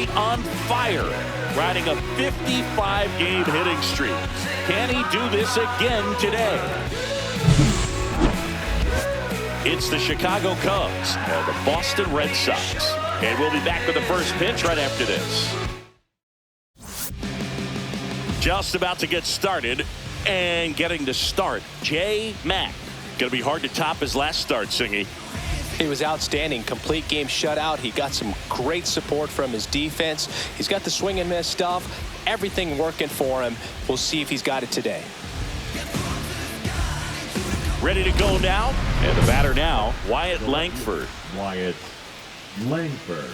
On fire, riding a 55-game hitting streak. Can he do this again today? It's the Chicago Cubs and the Boston Red Sox. And we'll be back with the first pitch right after this. Just about to get started and getting to start. J. Mack. Going to be hard to top his last start, Singy. He was outstanding. Complete game shutout. He got some great support from his defense. He's got the swing and miss stuff. Everything working for him. We'll see if he's got it today. Ready to go now. And the batter now, Wyatt Langford. Wyatt Langford.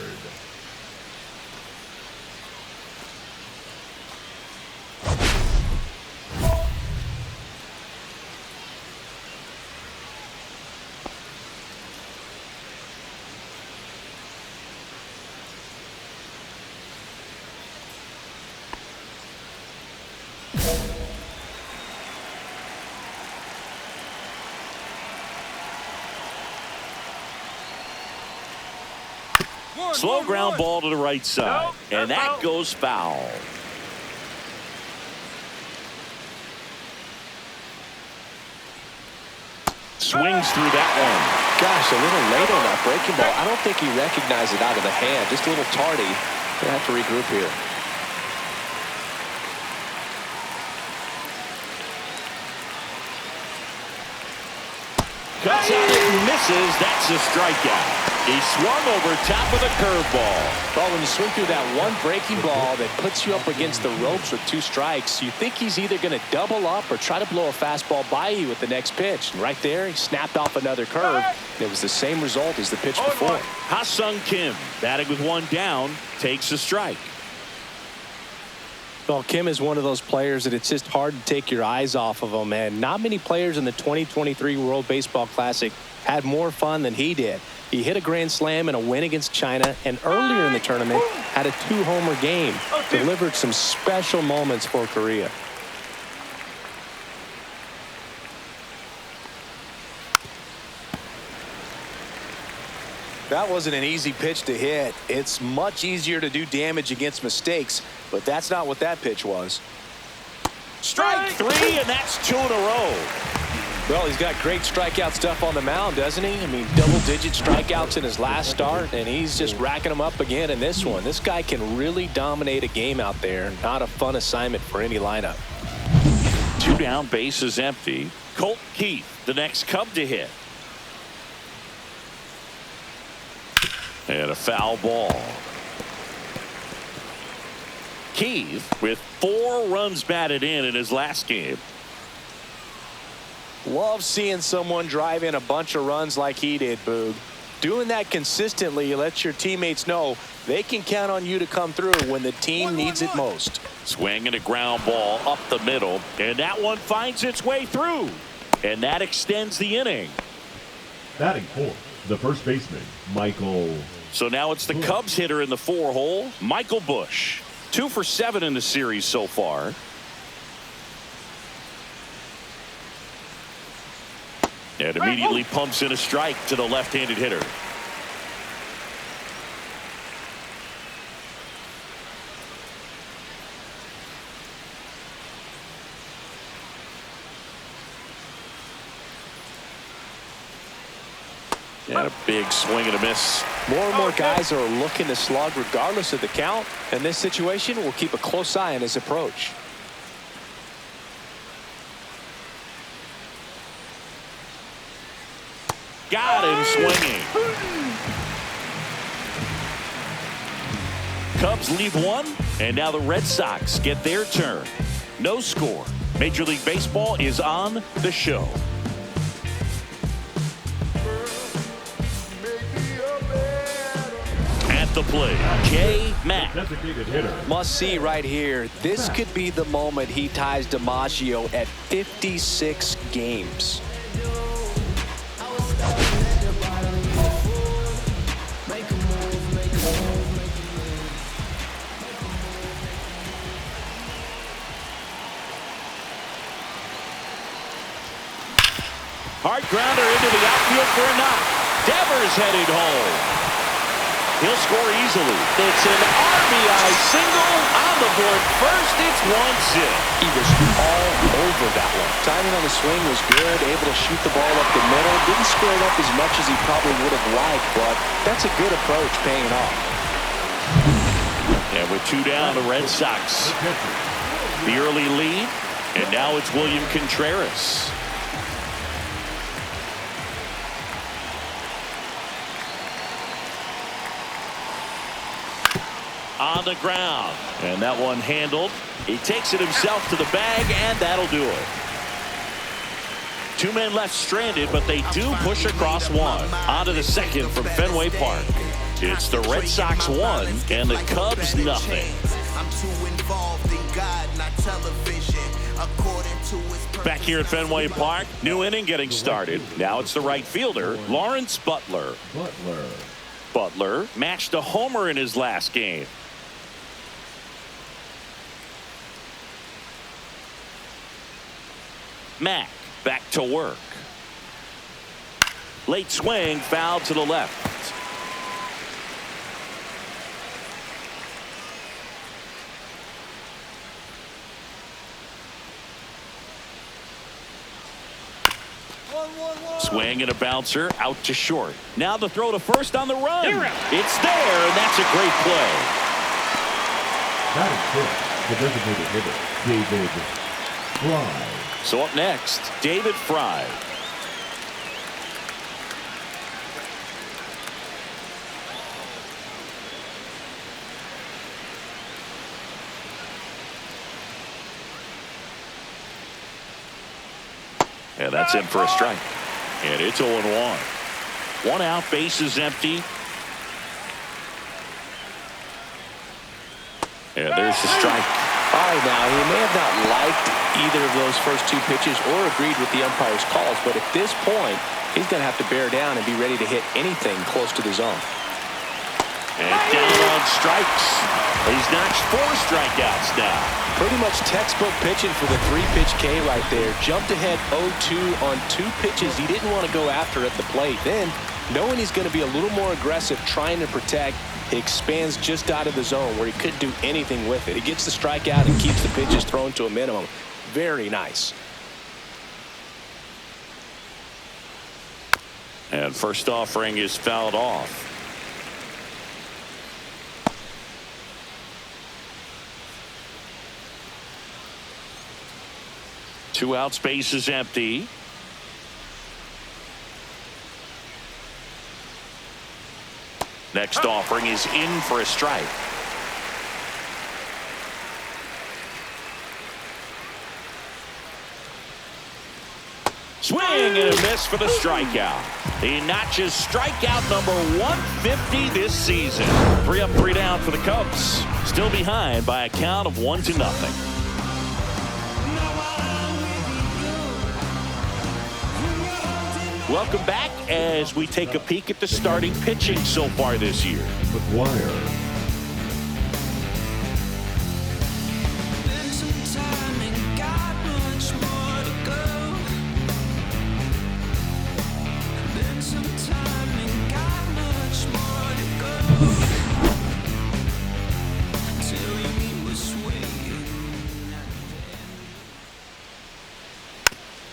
Slow ground ball to the right side. And that goes foul. Swings through that one. Gosh, a little late on that breaking ball. I don't think he recognized it out of the hand. Just a little tardy. Gonna have to regroup here. Cuts out and misses. That's a strikeout. He swung over top of the curveball. Well, when you swing through that one breaking ball that puts you up against the ropes with 2 strikes, you think he's either going to double up or try to blow a fastball by you with the next pitch. And right there, he snapped off another curve. It was the same result as the pitch before. Ha-Sung Kim, batting with 1 down, takes a strike. Well, Kim is one of those players that it's just hard to take your eyes off of him. And not many players in the 2023 World Baseball Classic had more fun than he did. He hit a grand slam in a win against China, and earlier in the tournament had a 2-homer game. Delivered some special moments for Korea. That wasn't an easy pitch to hit. It's much easier to do damage against mistakes, but that's not what that pitch was. Strike 3, and that's 2 in a row. Well, he's got great strikeout stuff on the mound, doesn't he? I mean, double-digit strikeouts in his last start, and he's just racking them up again in this one. This guy can really dominate a game out there. Not a fun assignment for any lineup. 2 down, base is empty. Colt Keith, the next Cub to hit. And a foul ball. Keith with 4 runs batted in his last game. Love seeing someone drive in a bunch of runs like he did, Boog. Doing that consistently lets your teammates know they can count on you to come through when the team needs it most. Swing and a ground ball up the middle, and that one finds its way through. And that extends the inning. Batting 4th, the first baseman, Michael. So now it's the Cubs hitter in the 4-hole, Michael Busch. 2 for 7 in the series so far. And immediately pumps in a strike to the left-handed hitter. And a big swing and a miss. More and more guys are looking to slug regardless of the count. In this situation, we'll keep a close eye on his approach. Got him swinging. Cubs leave 1, and now the Red Sox get their turn. No score. Major League Baseball is on the show. At the plate, J. Mack. Designated hitter. Must see right here. This could be the moment he ties DiMaggio at 56 games. Hard grounder into the outfield for a knock. Devers headed home. He'll score easily. It's an RBI single on the board first. It's 1-0. He was all over that one. Timing on the swing was good, able to shoot the ball up the middle. Didn't square it up as much as he probably would have liked, but that's a good approach paying off. And with 2 down, the Red Sox the early lead, and now it's William Contreras. On the ground, and that one handled. He takes it himself to the bag, and that'll do it. 2 men left stranded, but they do push across one. On to the second from Fenway Park. It's the Red Sox 1 and the Cubs nothing. Back here at Fenway Park, new inning getting started. Now it's the right fielder, Lawrence Butler. Butler matched a homer in his last game. Mack back to work. Late swing, foul to the left. Swing and a bouncer out to short. Now the throw to first on the run. It's there, and that's a great play. That is good. The designated hitter, David Fry. So up next, David Fry. And that's in for a strike. And it's 0-1. 1 out, base is empty. And there's the strike. All right, now, he may have not liked either of those first 2 pitches or agreed with the umpire's calls, but at this point, he's going to have to bear down and be ready to hit anything close to the zone. And down on strikes. He's notched 4 strikeouts now. Pretty much textbook pitching for the 3-pitch K right there. Jumped ahead 0-2 on 2 pitches he didn't want to go after at the plate. Then, knowing he's going to be a little more aggressive trying to protect, he expands just out of the zone where he couldn't do anything with it. He gets the strikeout and keeps the pitches thrown to a minimum. Very nice. And first offering is fouled off. Two out, space is empty. Next offering is in for a strike. Swing and a miss for the strikeout. He notches strikeout number 150 this season. 3 up, 3 down for the Cubs. Still behind by a count of 1-0. Welcome back as we take a peek at the starting pitching so far this year. McGuire.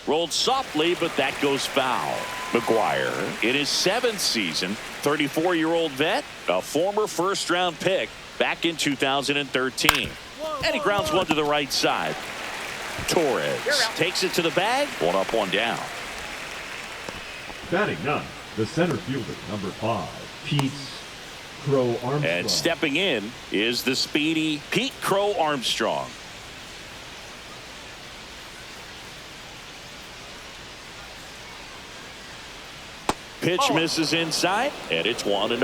Rolled softly, but that goes foul. McGuire, in his 7th season, 34-year-old vet, a former first-round pick back in 2013. And he grounds one to the right side. Torres takes it to the bag. 1 up, 1 down. Batting 9, the center fielder, number 5, Pete Crow Armstrong. And stepping in is the speedy Pete Crow Armstrong. Pitch misses inside, and it's 1-0.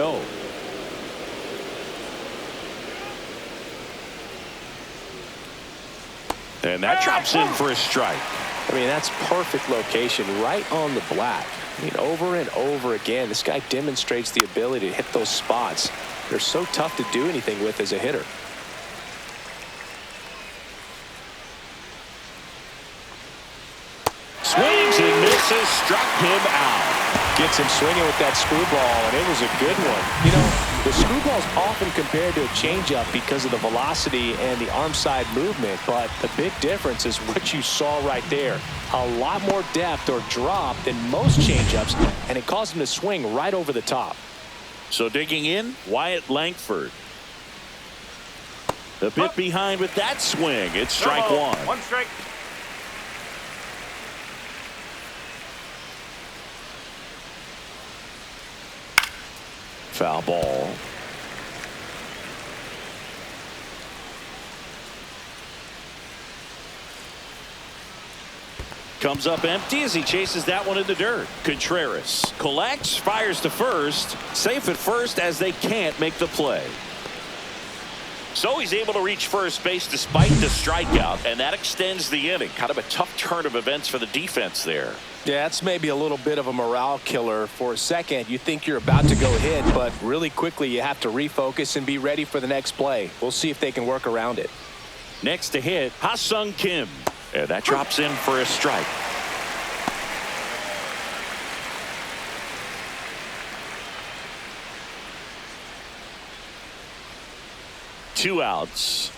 And that drops in for a strike. I mean, that's perfect location right on the black. I mean, over and over again, this guy demonstrates the ability to hit those spots. They're so tough to do anything with as a hitter. Swings and misses, struck him out. Gets him swinging with that screwball, and it was a good one. You know, The screwball is often compared to a changeup because of the velocity and the arm side movement, but the big difference is what you saw right there. A lot more depth or drop than most changeups, and it caused him to swing right over the top. So digging in, Wyatt Langford. A bit behind with that swing. It's strike one. One strike. Foul ball. Comes up empty as he chases that one in the dirt. Contreras collects, fires to first. Safe at first as they can't make the play. So he's able to reach first base despite the strikeout, and that extends the inning. Kind of a tough turn of events for the defense there. Yeah, that's maybe a little bit of a morale killer. For a second, you think you're about to go hit, but really quickly you have to refocus and be ready for the next play. We'll see if they can work around it. Next to hit, Ha-Sung Kim. And that drops in for a strike. Two outs.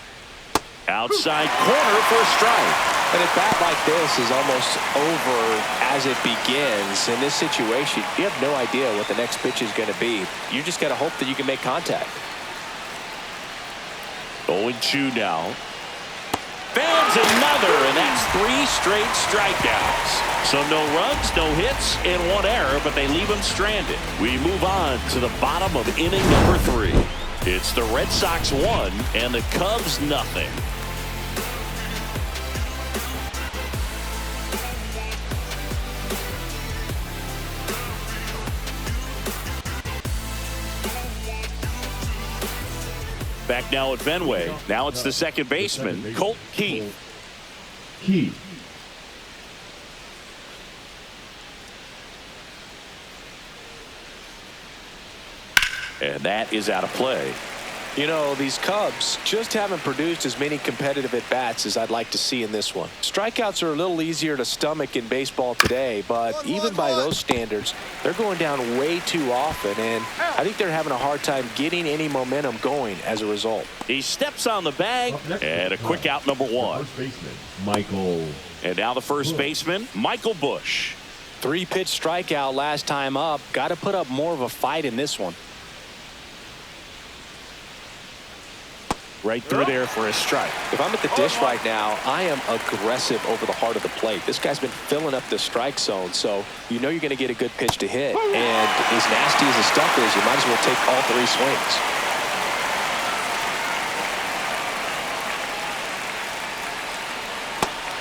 Outside corner for a strike. And a bat like this is almost over as it begins. In this situation, you have no idea what the next pitch is going to be. You just got to hope that you can make contact. 0-2 now. Fans another, and that's 3 straight strikeouts. So no runs, no hits, and 1 error, but they leave him stranded. We move on to the bottom of inning number 3. It's the Red Sox 1 and the Cubs nothing. Back now at Fenway. Now it's the second baseman, Colt Keith. Keith. And that is out of play. You know, these Cubs just haven't produced as many competitive at-bats as I'd like to see in this one. Strikeouts are a little easier to stomach in baseball today, but even by those standards, they're going down way too often, and I think they're having a hard time getting any momentum going as a result. He steps on the bag, and a quick out number 1. First baseman, Michael. And now the first baseman, Michael Busch. 3-pitch strikeout last time up. Got to put up more of a fight in this one. Right through there for a strike. If I'm at the dish right now, I am aggressive over the heart of the plate. This guy's been filling up the strike zone, so you know you're going to get a good pitch to hit. And as nasty as the stuff is, you might as well take all 3 swings.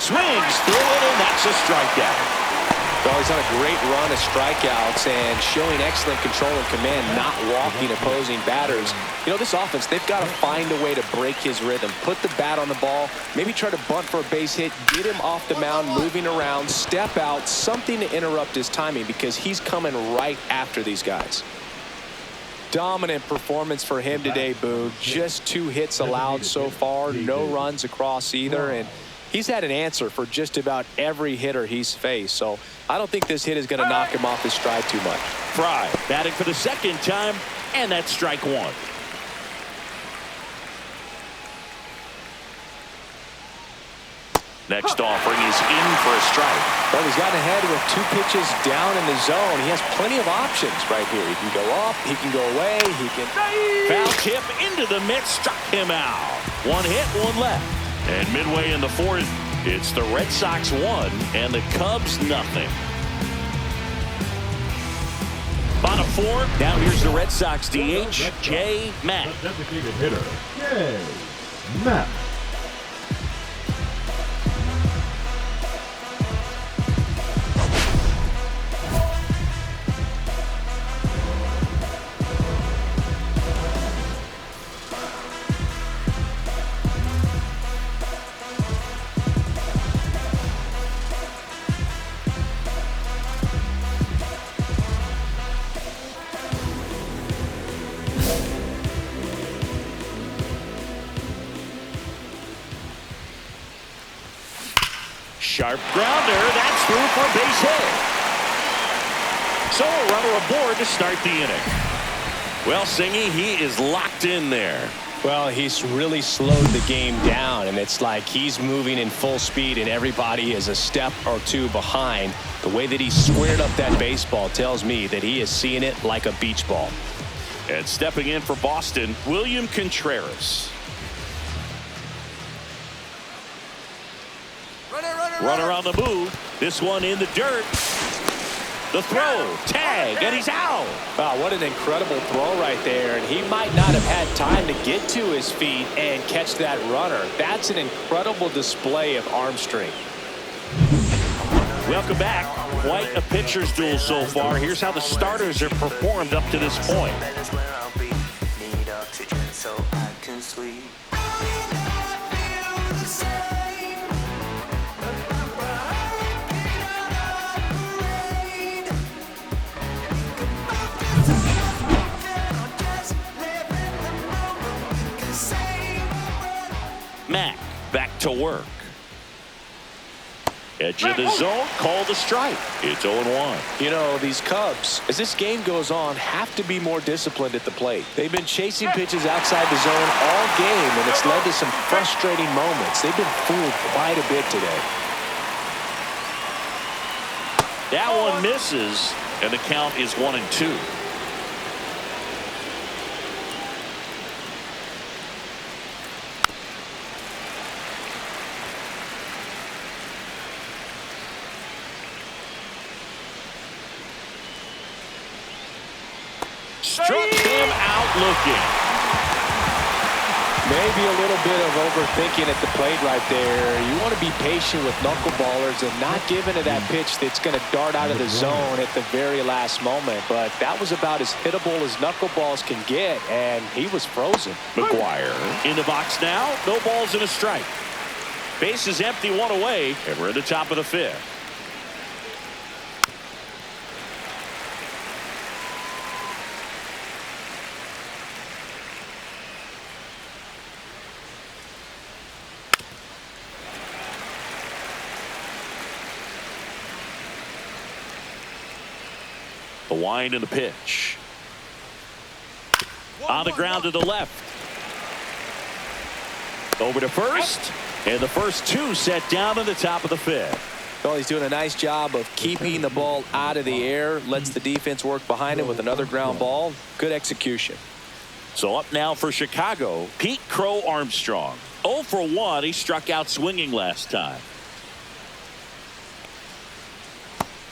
Swings through it, and that's a strikeout. Well, he's on a great run of strikeouts and showing excellent control and command, not walking opposing batters. You know, this offense, they've got to find a way to break his rhythm. Put the bat on the ball, maybe try to bunt for a base hit, get him off the mound, moving around, step out, something to interrupt his timing because he's coming right after these guys. Dominant performance for him today, Boog. Just 2 hits allowed so far, no runs across either, and he's had an answer for just about every hitter he's faced, so I don't think this hit is going to knock him off his stride too much. Fry batting for the second time, and that's strike 1. Next offering is in for a strike. Well, he's gotten ahead with 2 pitches down in the zone. He has plenty of options right here. He can go up, he can go away, he can... Foul tip into the mitt, struck him out. 1 hit, 1 left. And midway in the 4th, it's the Red Sox 1 and the Cubs nothing. Bottom 4, now here's the Red Sox DH, Jay Matt. The designated hitter, Jay Matt. Sharp grounder, that's through for a base hit. So a runner aboard to start the inning. Well, Singy, he is locked in there. Well, he's really slowed the game down, and it's like he's moving in full speed, and everybody is a step or two behind. The way that he squared up that baseball tells me that he is seeing it like a beach ball. And stepping in for Boston, William Contreras. Runner on the move. This one in the dirt. The throw, tag, and he's out. Wow, what an incredible throw right there. And he might not have had time to get to his feet and catch that runner. That's an incredible display of arm strength. Welcome back. Quite a pitcher's duel so far. Here's how the starters have performed up to this point. Mack back to work. Edge of the zone, called a strike. It's 0-1. You know, these Cubs, as this game goes on, have to be more disciplined at the plate. They've been chasing pitches outside the zone all game, and it's led to some frustrating moments. They've been fooled quite a bit today. That one misses, and the count is 1-2. Struck him out looking. Maybe a little bit of overthinking at the plate right there. You want to be patient with knuckleballers and not give into that pitch that's going to dart out of the zone at the very last moment. But that was about as hittable as knuckleballs can get, and he was frozen. McGuire in the box now. No balls and a strike. Base is empty, one away, and we're at the top of the fifth. The wind and the pitch. On the ground to the left. Over to first. And the first two set down at the top of the fifth. Well, he's doing a nice job of keeping the ball out of the air. Lets the defense work behind him with another ground ball. Good execution. So up now for Chicago, Pete Crow Armstrong. 0 for 1. He struck out swinging last time.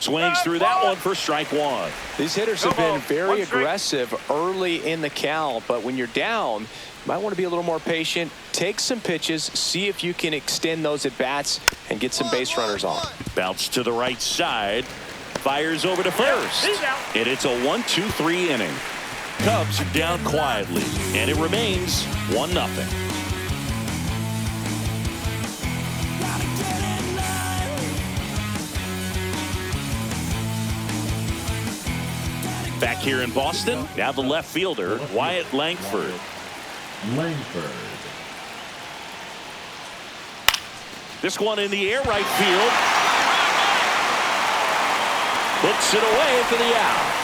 Swings through that one for strike one. These hitters have been very aggressive early in the count, but when you're down, you might want to be a little more patient. Take some pitches, see if you can extend those at bats and get some base runners on. Bounce to the right side. Fires over to first. And it's a 1-2-3 inning. Cubs down quietly, and it remains 1-0. Back here in Boston, now the left fielder, Wyatt Langford. This one in the air, right field. Puts it away for the out.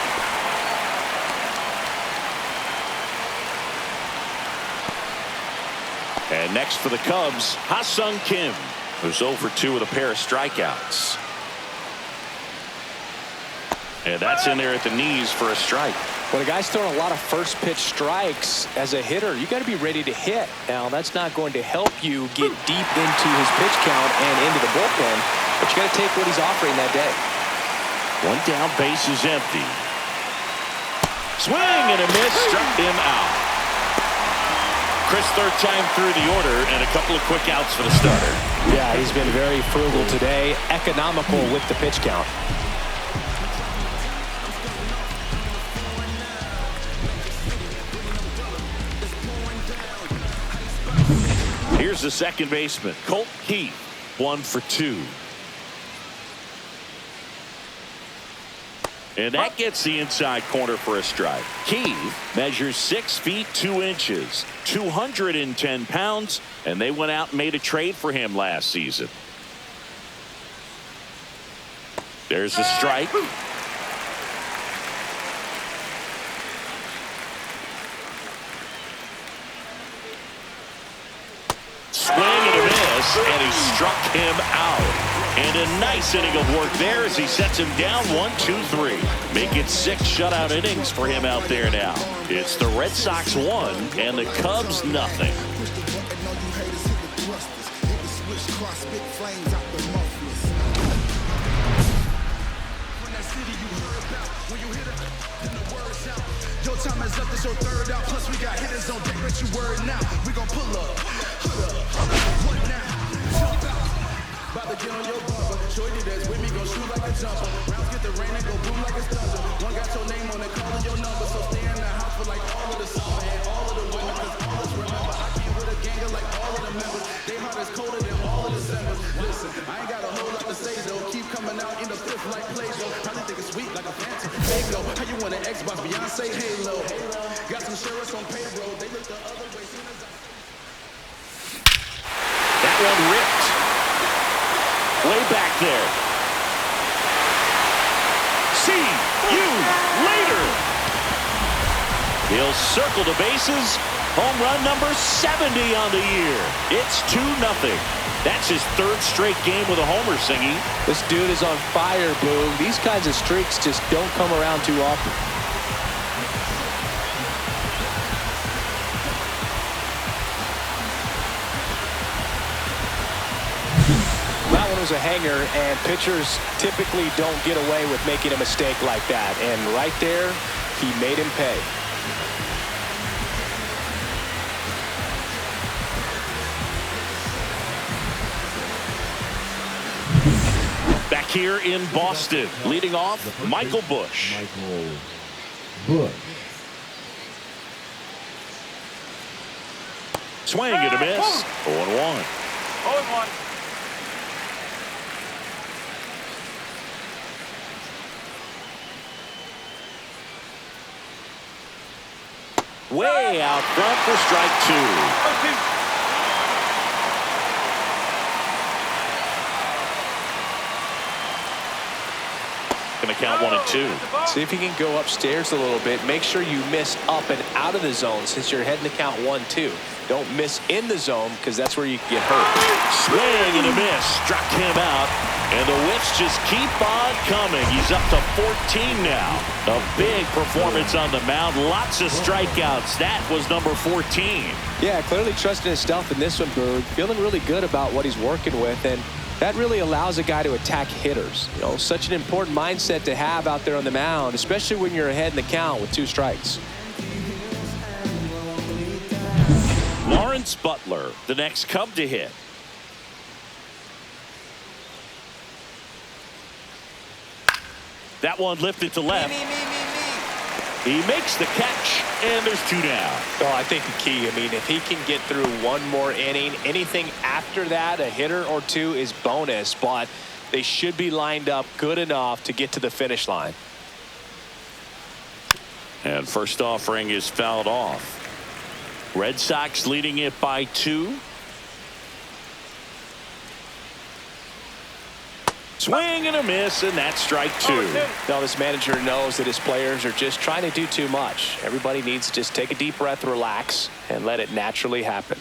And next for the Cubs, Ha-Sung Kim, who's 0 for 2 with a pair of strikeouts. And that's in there at the knees for a strike. When a guy's throwing a lot of first pitch strikes as a hitter, you got to be ready to hit. Now, that's not going to help you get deep into his pitch count and into the bullpen, but you got to take what he's offering that day. One down, base is empty. Swing and a miss, struck him out. Chris, third time through the order, and a couple of quick outs for the starter. Yeah, he's been very frugal today, economical with the pitch count. Here's the second baseman, Colt Keith, 1 for 2. And that gets the inside corner for a strike. Keith measures 6 feet 2 inches, 210 pounds, and they went out and made a trade for him last season. There's a strike. Swing and a miss, and he struck him out. And a nice inning of work there as he sets him down 1-2-3. Make it 6 shutout innings for him out there now. It's the Red Sox 1 and the Cubs nothing. Your time is up, this your third out. Plus we got hitters on deck, let you word now. We gon' pull up, what now? Jump out. About to get on your bumper. Shorty that's with me gon' shoot like a jumper. Rounds get the rain and go boom like it's thunder. One got your name on it, calling your number. So stay in the house for like all of the summer and all of the winter. Cause all us remember, I came with a gang of like all of the members. They heart is colder than all of the December. Listen, I ain't got a whole lot to say though. Keep coming out in the fifth like Play-Doh. Probably think it's sweet like a Phantom. Fago, how you want an Xbox, Beyonce, Halo. Got some sheriffs on payroll. They look the other way soon as That one ripped. Way back there. See you later. He'll circle the bases. Home run number 70 on the year. It's 2-0. That's his 3rd straight game with a homer, Singy. This dude is on fire, Boog. These kinds of streaks just don't come around too often. That one was a hanger, and pitchers typically don't get away with making a mistake like that. And right there, he made him pay. Back here in Boston, leading off, Michael Busch. Michael Busch. Swing and a miss. 0-1. 0-1. Way out front for strike 2. Going to count 1 and 2. See if you can go upstairs a little bit. Make sure you miss up and out of the zone since you're heading to count 1-2. Don't miss in the zone because that's where you get hurt. Swing and a miss. Struck him out. And the whiffs just keep on coming. He's up to 14 now. A big performance on the mound. Lots of strikeouts. That was number 14. Yeah, clearly trusting his stuff in this one, Boog. Feeling really good about what he's working with. And that really allows a guy to attack hitters. You know, such an important mindset to have out there on the mound, especially when you're ahead in the count with 2 strikes. Lawrence Butler, the next Cub to hit. That one lifted to left. He makes the catch, and there's 2 down. Well, I think the key, I mean, if he can get through one more inning, anything after that, a hitter or 2 is bonus, but they should be lined up good enough to get to the finish line. And first offering is fouled off. Red Sox leading it by 2. Swing and a miss, and that's strike 2. Now this manager knows that his players are just trying to do too much. Everybody needs to just take a deep breath, relax, and let it naturally happen.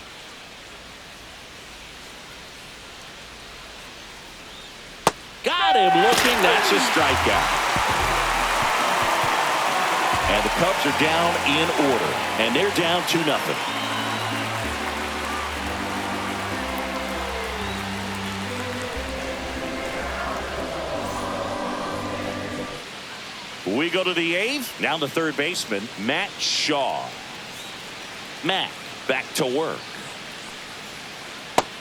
Got him looking. That's a strikeout. And the Cubs are down in order, and they're down 2-0. We go to the 8th. Now the 3rd baseman, Matt Shaw. Matt back to work.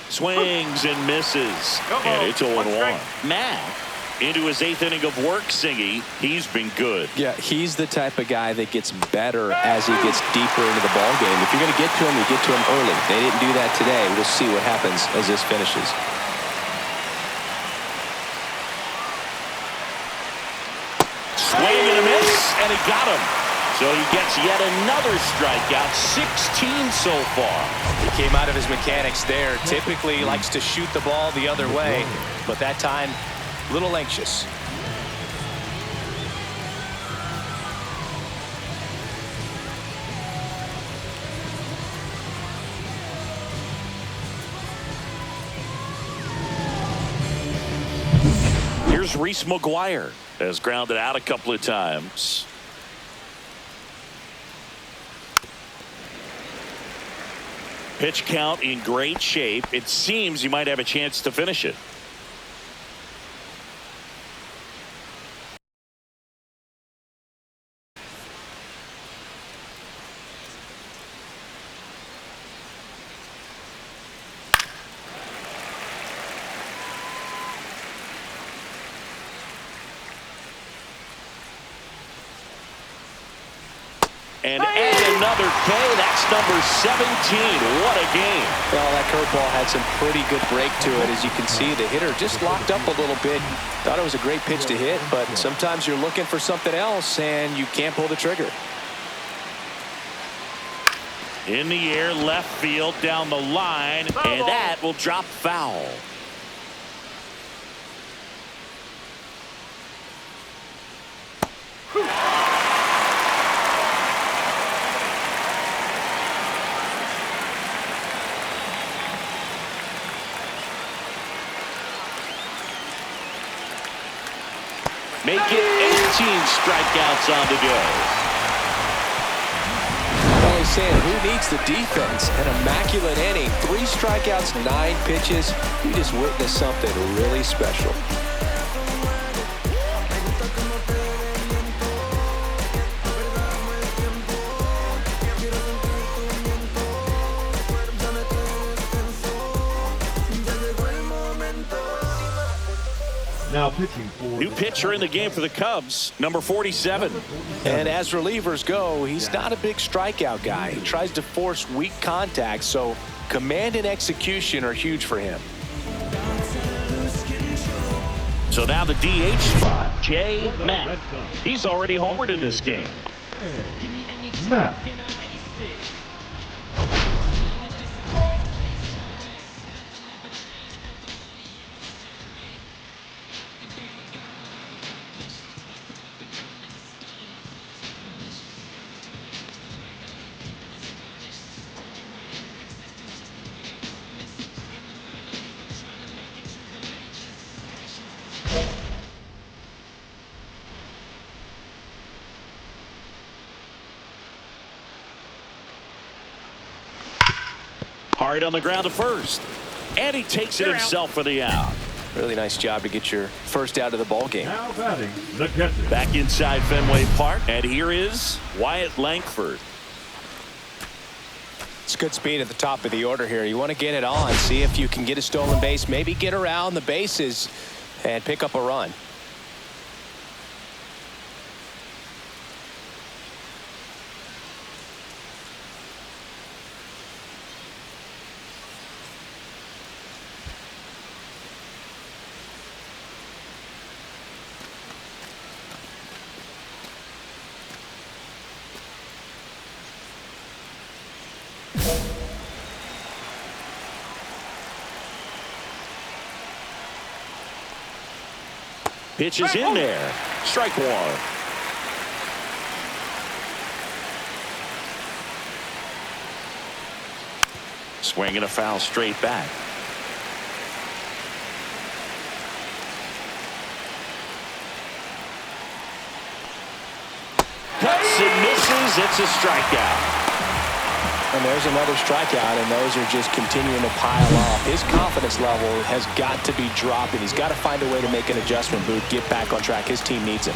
Swings and misses. And it's 0-1. Matt into his 8th inning of work, Singy. He's been good. Yeah, he's the type of guy that gets better as he gets deeper into the ball game. If you're going to get to him, you get to him early. They didn't do that today. We'll see what happens as this finishes. Swing and a miss, and he got him. So he gets yet another strikeout, 16 so far. He came out of his mechanics there. Typically he likes to shoot the ball the other way, but that time, a little anxious. Here's Reese McGuire. Has grounded out a couple of times. Pitch count in great shape. It seems he might have a chance to finish it. And add another K. That's number 17. What a game. Well, that curveball had some pretty good break to it. As you can see, the hitter just locked up a little bit. Thought it was a great pitch to hit, but sometimes you're looking for something else and you can't pull the trigger. In the air, left field, down the line, and that will drop foul. Make it 18 strikeouts on the day. Well, he's saying, who needs the defense? An immaculate inning, 3 strikeouts, 9 pitches. You just witnessed something really special. Now pitching for New pitcher in the game for the Cubs, number 47. And as relievers go, he's not a big strikeout guy. He tries to force weak contact, so command and execution are huge for him. So now the DH spot, Jay Matt. He's already homered in this game. Matt. Hard on the ground to first. And he takes it himself for the out. Really nice job to get your first out of the ball game. Now batting the catcher. Back inside Fenway Park. And here is Wyatt Langford. It's good speed at the top of the order here. You want to get it on, see if you can get a stolen base, maybe get around the bases and pick up a run. Pitch is in there. Strike one. Swing and a foul straight back. Cuts and misses. It's a strikeout. And there's another strikeout, and those are just continuing to pile off. His confidence level has got to be dropping. He's got to find a way to make an adjustment, Boot, get back on track. His team needs him.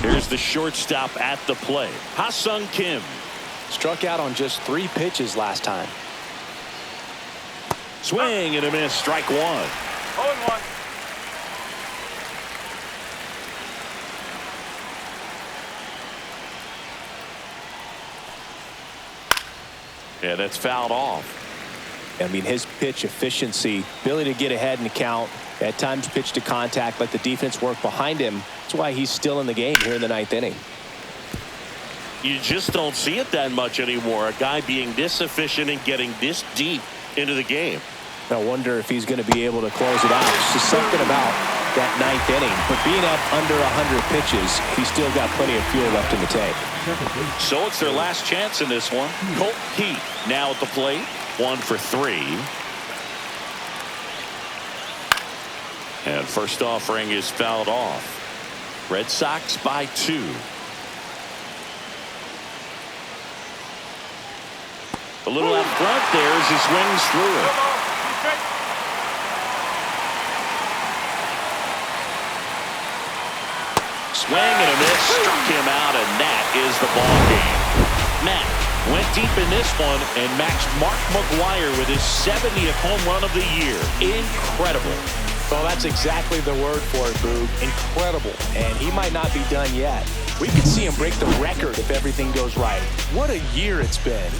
Here's the shortstop at the plate, Ha-Sung Kim. Struck out on just 3 pitches last time. Swing and a miss. Strike one. 0-1. Yeah, that's fouled off. I mean, his pitch efficiency, ability to get ahead in the count, at times pitch to contact, let the defense work behind him. That's why he's still in the game here in the 9th inning. You just don't see it that much anymore. A guy being this efficient and getting this deep into the game. I wonder if he's going to be able to close it out. It's just something about that 9th inning, but being up under 100 pitches, he's still got plenty of fuel left in the tank. So it's their last chance in this one. Colt Heat now at the plate. 1 for 3. And first offering is fouled off. Red Sox by 2. A little out front there as he swings through it. Swing and a miss, struck him out, and that is the ball game. Matt went deep in this one and matched Mark McGwire with his 70th home run of the year. Incredible. Well, that's exactly the word for it, Boog. Incredible. And he might not be done yet. We could see him break the record if everything goes right. What a year it's been.